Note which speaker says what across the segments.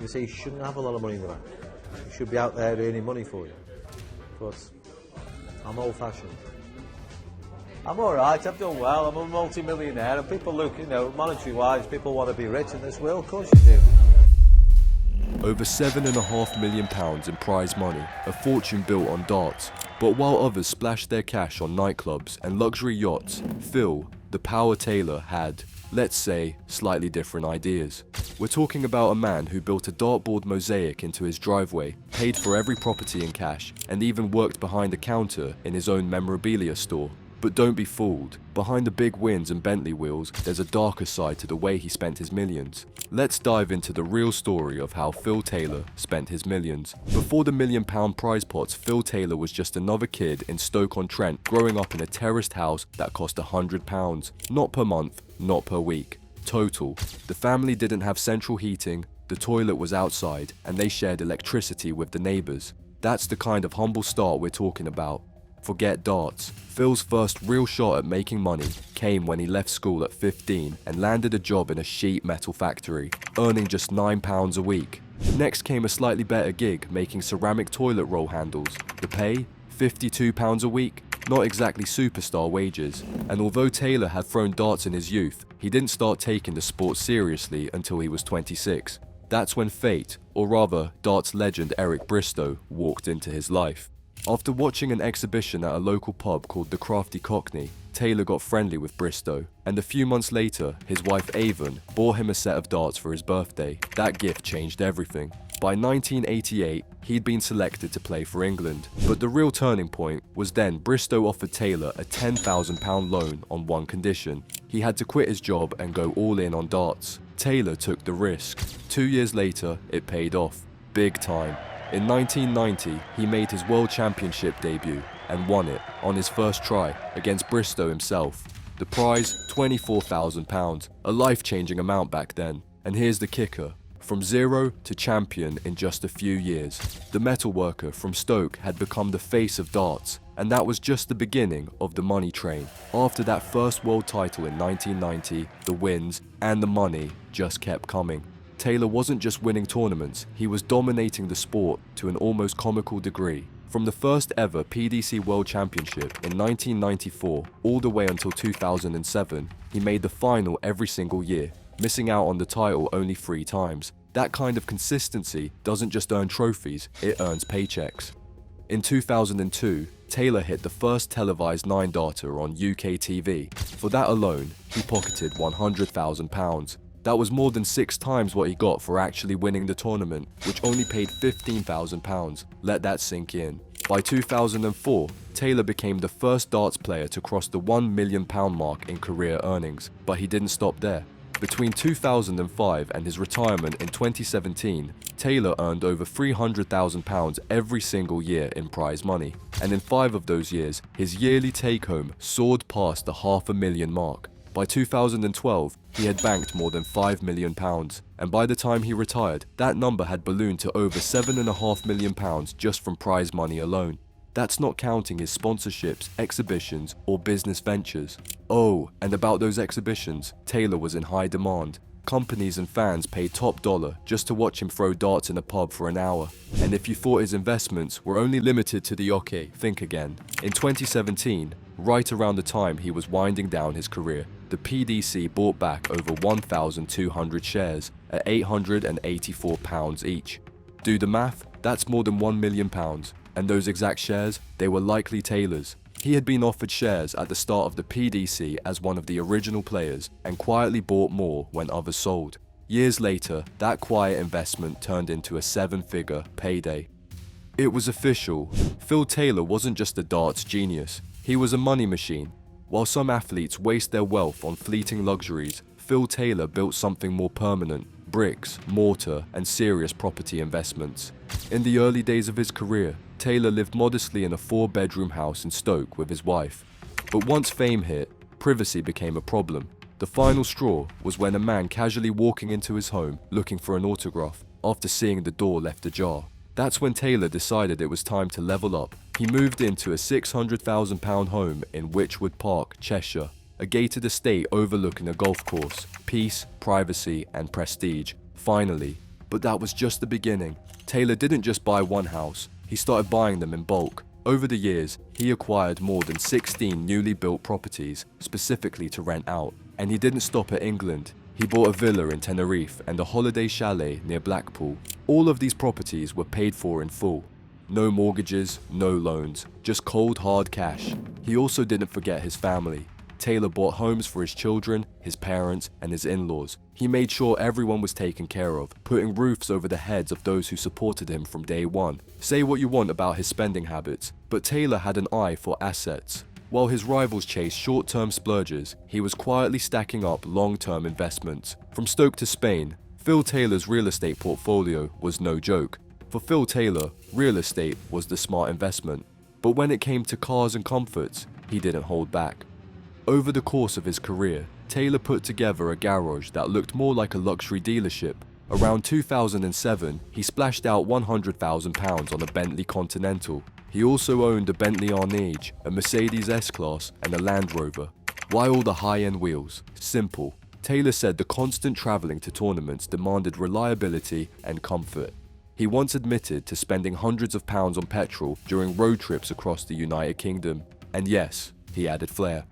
Speaker 1: You say you shouldn't have a lot of money in the bank. You should be out there earning money for you. But I'm old-fashioned. I'm all right, I've done well, I'm a multi-millionaire, and people look, monetary-wise, people want to be rich in this world, of course you do.
Speaker 2: Over £7.5 million in prize money, a fortune built on darts. But while others splashed their cash on nightclubs and luxury yachts, Phil, the Power Taylor, had, let's say, slightly different ideas. We're talking about a man who built a dartboard mosaic into his driveway, paid for every property in cash, and even worked behind the counter in his own memorabilia store. But don't be fooled, behind the big wins and Bentley wheels, there's a darker side to the way he spent his millions. Let's dive into the real story of how Phil Taylor spent his millions. Before the £1 million prize pots, Phil Taylor was just another kid in Stoke-on-Trent, growing up in a terraced house that cost £100, not per month, not per week. Total. The family didn't have central heating, the toilet was outside, and they shared electricity with the neighbours. That's the kind of humble start we're talking about. Forget darts. Phil's first real shot at making money came when he left school at 15 and landed a job in a sheet metal factory, earning just £9 a week. Next came a slightly better gig making ceramic toilet roll handles. The pay? £52 a week. Not exactly superstar wages. And although Taylor had thrown darts in his youth, he didn't start taking the sport seriously until he was 26. That's when fate, or rather darts legend Eric Bristow, walked into his life. After watching an exhibition at a local pub called the Crafty Cockney, Taylor got friendly with Bristow, and a few months later, his wife Avon bought him a set of darts for his birthday. That gift changed everything. By 1988, he'd been selected to play for England. But the real turning point was then Bristow offered Taylor a £10,000 loan on one condition. He had to quit his job and go all in on darts. Taylor took the risk. 2 years later, it paid off. Big time. In 1990, he made his World Championship debut and won it on his first try against Bristow himself. The prize, £24,000, a life-changing amount back then. And here's the kicker. From zero to champion in just a few years, the metalworker from Stoke had become the face of darts, and that was just the beginning of the money train. After that first world title in 1990, the wins and the money just kept coming. Taylor wasn't just winning tournaments, he was dominating the sport to an almost comical degree. From the first ever PDC World Championship in 1994 all the way until 2007, he made the final every single year, missing out on the title only 3 times. That kind of consistency doesn't just earn trophies, it earns paychecks. In 2002, Taylor hit the first televised 9-darter on UK TV. For that alone, he pocketed £100,000. That was more than 6 times what he got for actually winning the tournament, which only paid £15,000. Let that sink in. By 2004, Taylor became the first darts player to cross the £1 million mark in career earnings, but he didn't stop there. Between 2005 and his retirement in 2017, Taylor earned over £300,000 every single year in prize money, and in 5 of those years, his yearly take-home soared past the £500,000 mark. By 2012, he had banked more than £5 million, and by the time he retired, that number had ballooned to over £7.5 million just from prize money alone. That's not counting his sponsorships, exhibitions, or business ventures. Oh, and about those exhibitions, Taylor was in high demand. Companies and fans paid top dollar just to watch him throw darts in a pub for an hour. And if you thought his investments were only limited to the Yoke, think again. In 2017, right around the time he was winding down his career, the PDC bought back over 1,200 shares at £884 each. Do the math, that's more than £1 million. And those exact shares, they were likely Taylor's. He had been offered shares at the start of the PDC as one of the original players and quietly bought more when others sold. Years later, that quiet investment turned into a 7-figure payday. It was official. Phil Taylor wasn't just a darts genius, he was a money machine. While some athletes waste their wealth on fleeting luxuries, Phil Taylor built something more permanent: bricks, mortar, and serious property investments. In the early days of his career, Taylor lived modestly in a 4-bedroom house in Stoke with his wife. But once fame hit, privacy became a problem. The final straw was when a man casually walking into his home looking for an autograph after seeing the door left ajar. That's when Taylor decided it was time to level up. He moved into a £600,000 home in Wychwood Park, Cheshire, a gated estate overlooking a golf course. Peace, privacy, and prestige. Finally. But that was just the beginning. Taylor didn't just buy one house, he started buying them in bulk. Over the years, he acquired more than 16 newly built properties specifically to rent out. And he didn't stop at England. He bought a villa in Tenerife and a holiday chalet near Blackpool. All of these properties were paid for in full. No mortgages, no loans, just cold hard cash. He also didn't forget his family. Taylor bought homes for his children, his parents, and his in-laws. He made sure everyone was taken care of, putting roofs over the heads of those who supported him from day one. Say what you want about his spending habits, but Taylor had an eye for assets. While his rivals chased short-term splurges, he was quietly stacking up long-term investments. From Stoke to Spain, Phil Taylor's real estate portfolio was no joke. For Phil Taylor, real estate was the smart investment. But when it came to cars and comforts, he didn't hold back. Over the course of his career, Taylor put together a garage that looked more like a luxury dealership. Around 2007, he splashed out £100,000 on a Bentley Continental. He also owned a Bentley Arnage, a Mercedes S-Class, and a Land Rover. Why all the high-end wheels? Simple. Taylor said the constant traveling to tournaments demanded reliability and comfort. He once admitted to spending hundreds of pounds on petrol during road trips across the United Kingdom. And yes, he added flair.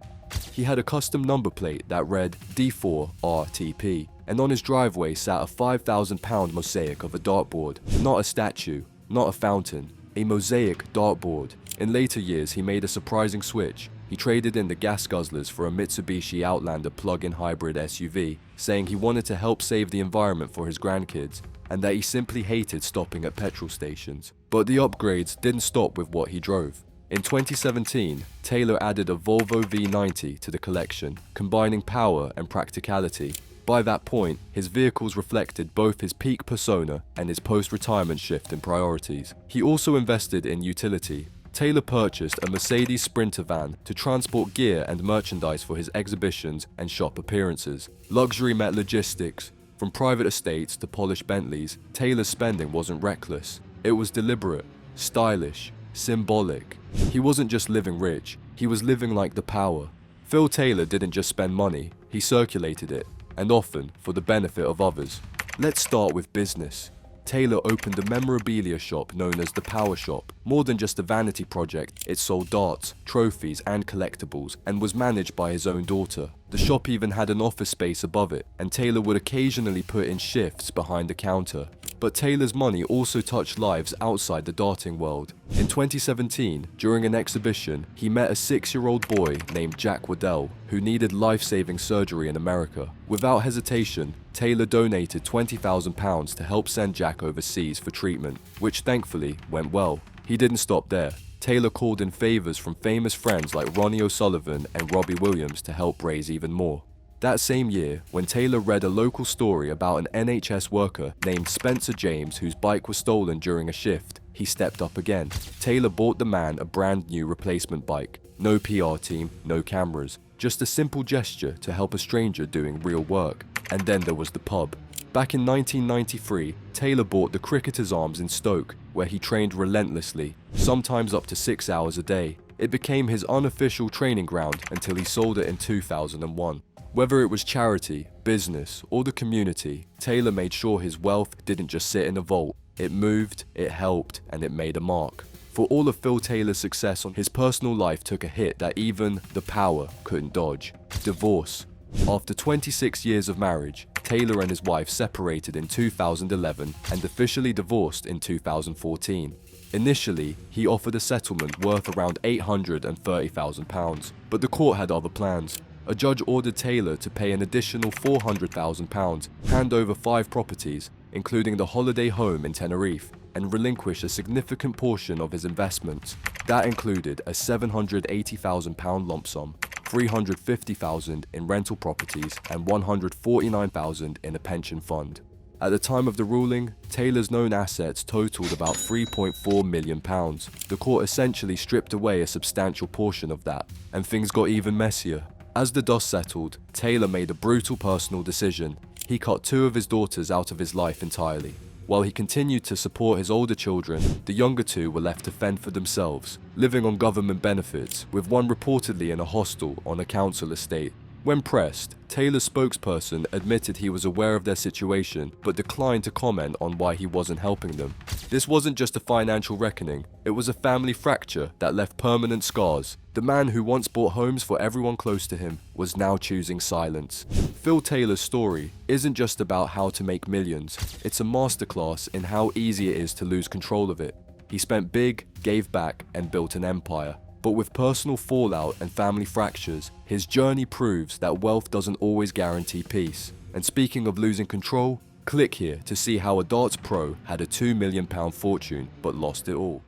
Speaker 2: He had a custom number plate that read D4RTP, and on his driveway sat a £5,000 mosaic of a dartboard. Not a statue, not a fountain, a mosaic dartboard. In later years, he made a surprising switch. He traded in the gas guzzlers for a Mitsubishi Outlander plug-in hybrid SUV, saying he wanted to help save the environment for his grandkids, and that he simply hated stopping at petrol stations. But the upgrades didn't stop with what he drove. In 2017, Taylor added a Volvo V90 to the collection, combining power and practicality. By that point, his vehicles reflected both his peak persona and his post-retirement shift in priorities. He also invested in utility. Taylor purchased a Mercedes Sprinter van to transport gear and merchandise for his exhibitions and shop appearances. Luxury met logistics. From private estates to polished Bentleys, Taylor's spending wasn't reckless. It was deliberate, stylish, symbolic. He wasn't just living rich, he was living like the power. Phil Taylor didn't just spend money, he circulated it, and often for the benefit of others. Let's start with business. Taylor opened a memorabilia shop known as the Power Shop. More than just a vanity project, it sold darts, trophies, and collectibles, and was managed by his own daughter. The shop even had an office space above it, and Taylor would occasionally put in shifts behind the counter. But Taylor's money also touched lives outside the darting world. In 2017, during an exhibition, he met a 6-year-old boy named Jack Waddell, who needed life-saving surgery in America. Without hesitation, Taylor donated £20,000 to help send Jack overseas for treatment, which thankfully went well. He didn't stop there. Taylor called in favors from famous friends like Ronnie O'Sullivan and Robbie Williams to help raise even more. That same year, when Taylor read a local story about an NHS worker named Spencer James whose bike was stolen during a shift, he stepped up again. Taylor bought the man a brand new replacement bike. No PR team, no cameras, just a simple gesture to help a stranger doing real work. And then there was the pub. Back in 1993, Taylor bought the Cricketers Arms in Stoke, where he trained relentlessly, sometimes up to 6 hours a day. It became his unofficial training ground until he sold it in 2001. Whether it was charity, business, or the community, Taylor made sure his wealth didn't just sit in a vault. It moved, it helped, and it made a mark. For all of Phil Taylor's success, his personal life took a hit that even the power couldn't dodge. Divorce. After 26 years of marriage, Taylor and his wife separated in 2011 and officially divorced in 2014. Initially, he offered a settlement worth around £830,000, but the court had other plans. A judge ordered Taylor to pay an additional £400,000, hand over 5 properties, including the holiday home in Tenerife, and relinquish a significant portion of his investments. That included a £780,000 lump sum, £350,000 in rental properties, and £149,000 in a pension fund. At the time of the ruling, Taylor's known assets totaled about £3.4 million. The court essentially stripped away a substantial portion of that, and things got even messier. As the dust settled, Taylor made a brutal personal decision. He cut 2 of his daughters out of his life entirely. While he continued to support his older children, the younger 2 were left to fend for themselves, living on government benefits, with one reportedly in a hostel on a council estate. When pressed, Taylor's spokesperson admitted he was aware of their situation but declined to comment on why he wasn't helping them. This wasn't just a financial reckoning, it was a family fracture that left permanent scars. The man who once bought homes for everyone close to him was now choosing silence. Phil Taylor's story isn't just about how to make millions, it's a masterclass in how easy it is to lose control of it. He spent big, gave back, and built an empire. But with personal fallout and family fractures, his journey proves that wealth doesn't always guarantee peace. And speaking of losing control, click here to see how a darts pro had a £2 million fortune but lost it all.